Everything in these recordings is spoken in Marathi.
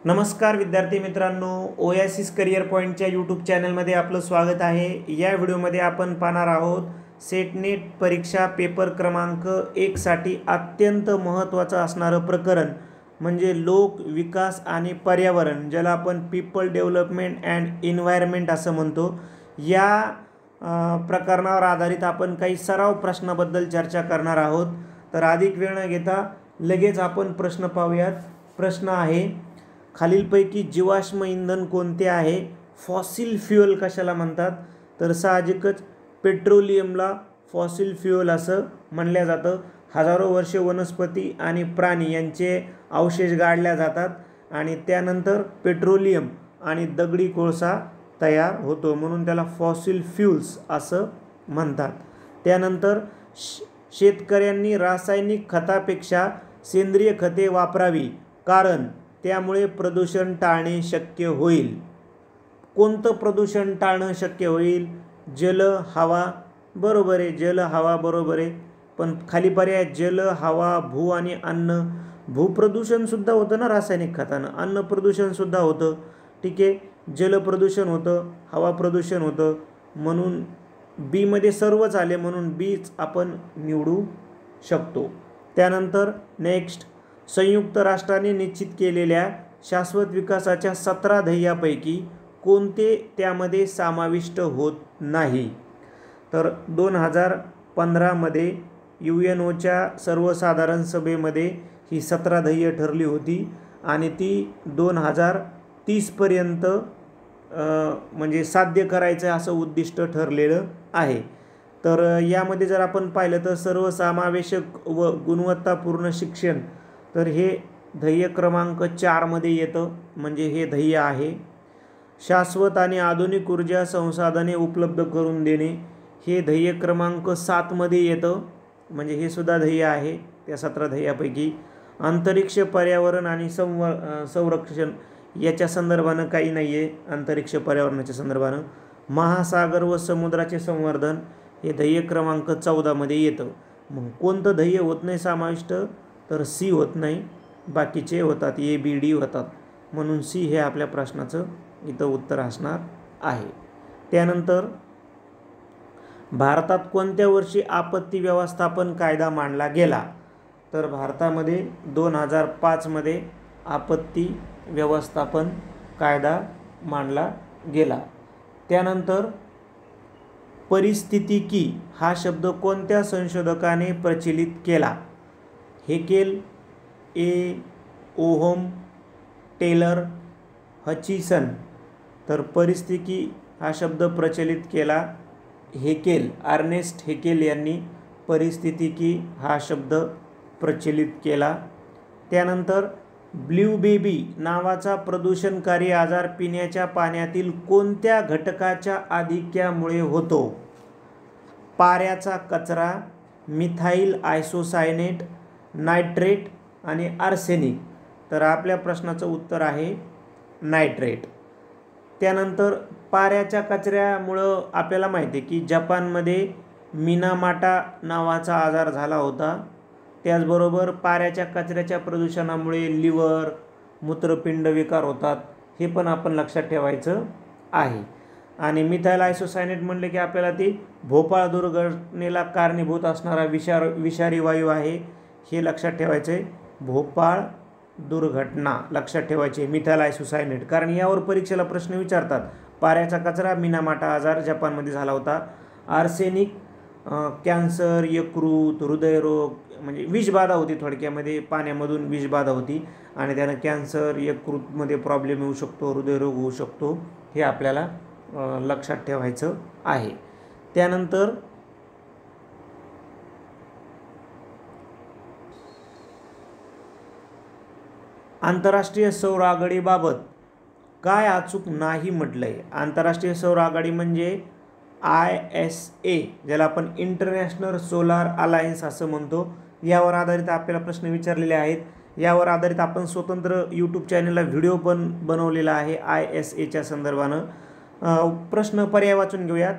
नमस्कार विद्यार्थी मित्रांनो, ओएसिस करियर पॉईंटच्या यूट्यूब चॅनलमध्ये आपलं स्वागत आहे। या व्हिडिओमध्ये आपण पाहणार आहोत सेट नेट परीक्षा पेपर क्रमांक 1 साठी अत्यंत महत्त्वाचं असणारं प्रकरण म्हणजे लोक विकास आणि पर्यावरण, ज्याला आपण पीपल डेव्हलपमेंट अँड एन्व्हायरमेंट असं म्हणतो। या प्रकरणावर आधारित आपण काही सराव प्रश्नाबद्दल चर्चा करणार आहोत। तर अधिक वेळ न घेता लगेच आपण प्रश्न पाहूयात। प्रश्न आहे, खालीलपैकी जीवाश्म इंधन कोणते आहे? फॉसिल फ्युएल कशाला म्हणतात? तर साहजिकच पेट्रोलियमला फॉसिल फ्युएल असं म्हणलं जातं। हजारो वर्षे वनस्पती आणि प्राणी यांचे अवशेष गाडल्या जातात आणि त्यानंतर पेट्रोलियम आणि दगडी कोळसा तयार होतो, म्हणून त्याला फॉसिल फ्युएल्स असं म्हणतात। त्यानंतर शेतकऱ्यांनी रासायनिक खतापेक्षा सेंद्रिय खते वापरावी, कारण त्यामुळे प्रदूषण टाळणे शक्य होईल। कोणतं प्रदूषण टाळणं शक्य होईल? जल, हवा, बरोबर आहे, जल, हवा बरोबर आहे। पण खाली पर्याय जल, हवा, भू आणि अन्न। भूप्रदूषण सुद्धा होतं ना रासायनिक खतानं, अन्न प्रदूषण सुद्धा होतं, ठीक आहे। जल प्रदूषण होतं, हवा प्रदूषण होतं, म्हणून बी मध्ये सर्वच आले, म्हणून बीच आपण निवडू शकतो। त्यानंतर नेक्स्ट, संयुक्त राष्ट्रांनी निश्चित केलेल्या शाश्वत विकासाच्या 17 ध्येयापैकी कोणते त्यामध्ये समाविष्ट होत नाही? तर 2015 मध्ये UNOच्या सर्वसाधारण सभेमध्ये ही 17 ध्येय ठरली होती आणि ती 2030 पर्यंत म्हणजे साध्य करायचं असं उद्दिष्ट ठरलेलं आहे। तर यामध्ये जर आपण पाहिलं तर सर्वसमावेशक व गुणवत्तापूर्ण शिक्षण, तर हे ध्येय क्रमांक 4 मध्ये येतं, म्हणजे हे ध्येय आहे। शाश्वत आणि आधुनिक ऊर्जा संसाधने उपलब्ध करून देणे, हे ध्येय क्रमांक 7 मध्ये येतं, म्हणजे हे सुद्धा ध्येय आहे त्या 17 ध्येयापैकी। अंतरिक्ष, पर्यावरण आणि संरक्षण याच्या संदर्भानं काही नाही आहे, अंतरिक्ष पर्यावरणाच्या संदर्भानं। महासागर व समुद्राचे संवर्धन हे ध्येय क्रमांक 14 मध्ये येतं। मग कोणतं ध्येय होत नाही समाविष्ट? तर सी होत नाही, बाकीचे होतात, ए बी डी होतात, म्हणून सी हे आपल्या प्रश्नाचं इथं उत्तर असणार आहे। त्यानंतर भारतात कोणत्या वर्षी आपत्ती व्यवस्थापन कायदा मांडला गेला? तर भारतामध्ये 2005 मध्ये आपत्ती व्यवस्थापन कायदा मांडला गेला। त्यानंतर परिस्थितिकी हा शब्द कोणत्या संशोधकाने प्रचलित केला? हेकेल, ए, ओहम, टेलर, हचिसन। तर परिस्थितिकी हा शब्द प्रचलित केला हेकेल, अर्नेस्ट हेकेल यांनी परिस्थितिकी हा शब्द प्रचलित केला। त्यानंतर ब्ल्यू बेबी नावाचा प्रदूषणकारी आजार पिण्याच्या पाण्यातील कोणत्या घटकाच्या आधिक्यामुळे होतो? पाऱ्याचा कचरा, मिथाइल आयसोसायनेट, नायट्रेट आणि आर्सेनिक। तर आपल्या प्रश्नाचं उत्तर आहे नायट्रेट। त्यानंतर पाऱ्याच्या कचऱ्यामुळं आपल्याला माहिती आहे की जपानमध्ये मिनामाटा नावाचा आजार झाला होता। त्याचबरोबर पाऱ्याच्या कचऱ्याच्या प्रदूषणामुळे लिव्हर, मूत्रपिंड विकार होतात, हे पण आपण लक्षात ठेवायचं आहे। आणि मिथाइल आयसोसायनेट म्हणले की आपल्याला ती भोपाळ दुर्घटनेला कारणीभूत असणारा विषारी वायू आहे, हे लक्षात ठेवायचं आहे। भोपाळ दुर्घटना लक्षात ठेवायची मिथाइल आयसोसायनेट, कारण यावर परीक्षेला प्रश्न विचारतात। पाऱ्याचा कचरा, मिनामाटा आजार जपानमध्ये झाला होता। आर्सेनिक कॅन्सर, यकृत, हृदयरोग, म्हणजे विषबाधा होती, थोडक्यामध्ये पाण्यामधून विषबाधा होती आणि त्यानं कॅन्सर, यकृतमध्ये प्रॉब्लेम येऊ शकतो, हृदयरोग होऊ शकतो, हे आपल्याला लक्षात ठेवायचं आहे। त्यानंतर आंतरराष्ट्रीय सौर आघाडीबाबत काय अचूक नाही म्हटलंय? आंतरराष्ट्रीय सौर आघाडी म्हणजे ISA, ज्याला आपण इंटरनॅशनल सोलार अलायन्स असं म्हणतो। यावर आधारित आपल्याला प्रश्न विचारलेले आहेत। यावर आधारित आपण स्वतंत्र यूट्यूब चॅनलला व्हिडिओ पण बनवलेला आहे ISAच्या संदर्भानं। प्रश्न पर्याय वाचून घेऊयात।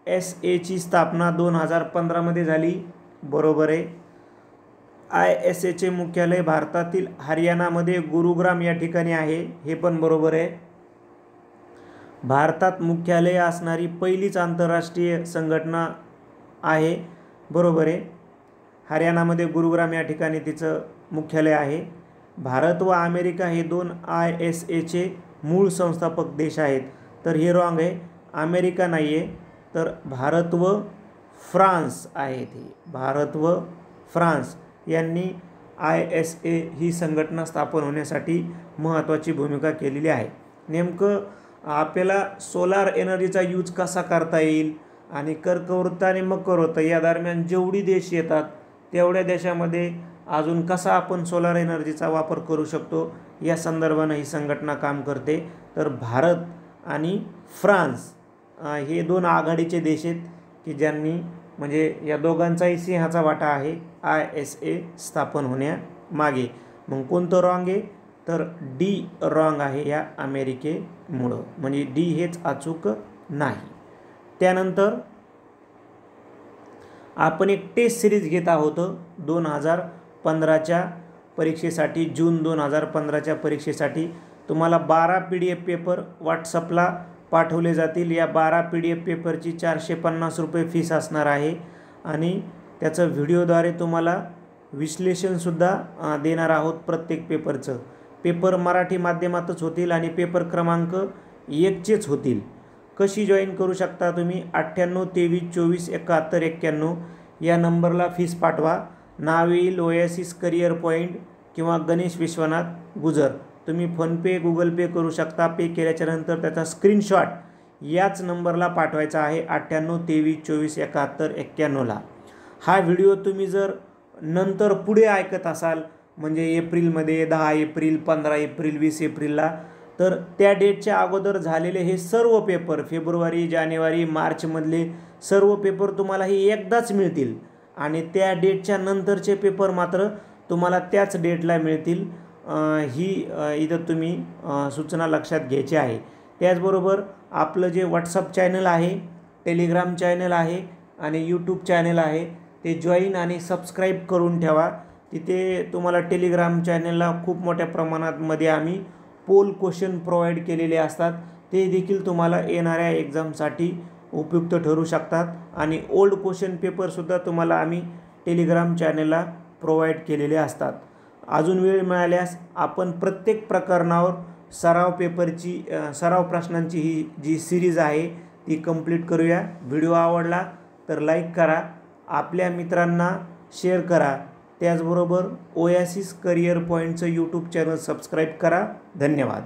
ISAची स्थापना 2015 मध्ये झाली, बरोबर आहे। ISAचे मुख्यालय भारतातील हरियाणामध्ये गुरुग्राम या ठिकाणी आहे, हे पण बरोबर आहे. भारतात मुख्यालय असणारी पहिलीच आंतरराष्ट्रीय संघटना आहे, बरोबर आहे. हरियाणामध्ये गुरुग्राम या ठिकाणी तिचं मुख्यालय आहे. भारत व अमेरिका हे 2 ISAचे मूळ संस्थापक देश आहेत, तर हे रॉंग आहे. अमेरिका नाही आहे, तर भारत व फ्रान्स आहे. ते भारत व फ्रान्स यांनी ISA ही संघटना स्थापन होण्यासाठी महत्त्वाची भूमिका केलेली आहे. नेमकं आपल्याला सोलार एनर्जीचा यूज कसा करता येईल आणि कर्कवृत्त आणि मकरवृत्त या दरम्यान जेवढी देश येतात तेवढ्या देशामध्ये अजून कसा आपण सोलार एनर्जीचा वापर करू शकतो या संदर्भाने ही संघटना काम करते. तर भारत आणि फ्रान्स हे 2 आघाडीचे देश आहेत की ज्यांनी म्हणजे या दोघांचाही सिंहाचा वाटा आहे ISA स्थापन होण्यामागे. मग कोणतं रॉंग आहे, तर डी रॉंग आहे या अमेरिकेमुळं, म्हणजे डी हेच अचूक नाही. त्यानंतर आपण एक टेस्ट सिरीज घेत आहोत 2015च्या परीक्षेसाठी. जून 2015च्या परीक्षेसाठी तुम्हाला 12 PDF पेपर व्हॉट्सअपला पाठवले जातील. या 12 PDF पेपरची 450 रुपये फीस असणार आहे आणि त्याचं व्हिडिओद्वारे तुम्हाला विश्लेषणसुद्धा देणार आहोत प्रत्येक पेपरचं. पेपर मराठी माध्यमातच होतील आणि पेपर क्रमांक 1चेच होतील. कशी जॉईन करू शकता तुम्ही, 98 23 24 71 91 या नंबरला फीस पाठवा. नाव येईल ओएसिस करिअर पॉईंट किंवा गणेश विश्वनाथ गुजर. तुम्ही फोनपे गुगल पे करू शकता. पे केल्याच्यानंतर त्याचा स्क्रीनशॉट याच नंबरला पाठवायचा आहे 98 23 24 71 91ला. हा व्हिडिओ तुम्ही जर नंतर पुढे ऐकत असाल म्हणजे एप्रिलमध्ये 10 एप्रिल 15 एप्रिल 20 एप्रिलला, तर त्या डेटच्या अगोदर झालेले हे सर्व पेपर फेब्रुवारी जानेवारी मार्चमधले सर्व पेपर तुम्हाला हे एकदाच मिळतील आणि त्या डेटच्या नंतरचे पेपर मात्र तुम्हाला त्याच डेटला मिळतील. ही इथं तुम्ही सूचना लक्षात घ्यायची आहे. त्याचबरोबर आपलं जे व्हॉट्सअप चॅनल आहे, टेलिग्राम चॅनल आहे आणि यूट्यूब चॅनल आहे ते जॉईन आणि सबस्क्राईब करून ठेवा. तिथे तुम्हाला टेलिग्राम चॅनलला खूप मोठ्या प्रमाणामध्ये आम्ही पोल क्वेश्चन प्रोव्हाइड केलेले असतात. ते देखील तुम्हाला येणाऱ्या एक्झामसाठी उपयुक्त ठरू शकतात आणि ओल्ड क्वेश्चन पेपरसुद्धा तुम्हाला आम्ही टेलिग्राम चॅनलला प्रोव्हाइड केलेले असतात. अजून वेळ मिळाल्यास आपण प्रत्येक प्रकरणावर सराव प्रश्नांची ही जी सिरीज आहे ती कंप्लीट करूया. व्हिडिओ आवडला तर लाईक करा, आपल्या मित्रांना शेअर करा. त्याचबरोबर ओएसिस करिअर पॉईंटचं यूट्यूब चॅनल सबस्क्राईब करा. धन्यवाद.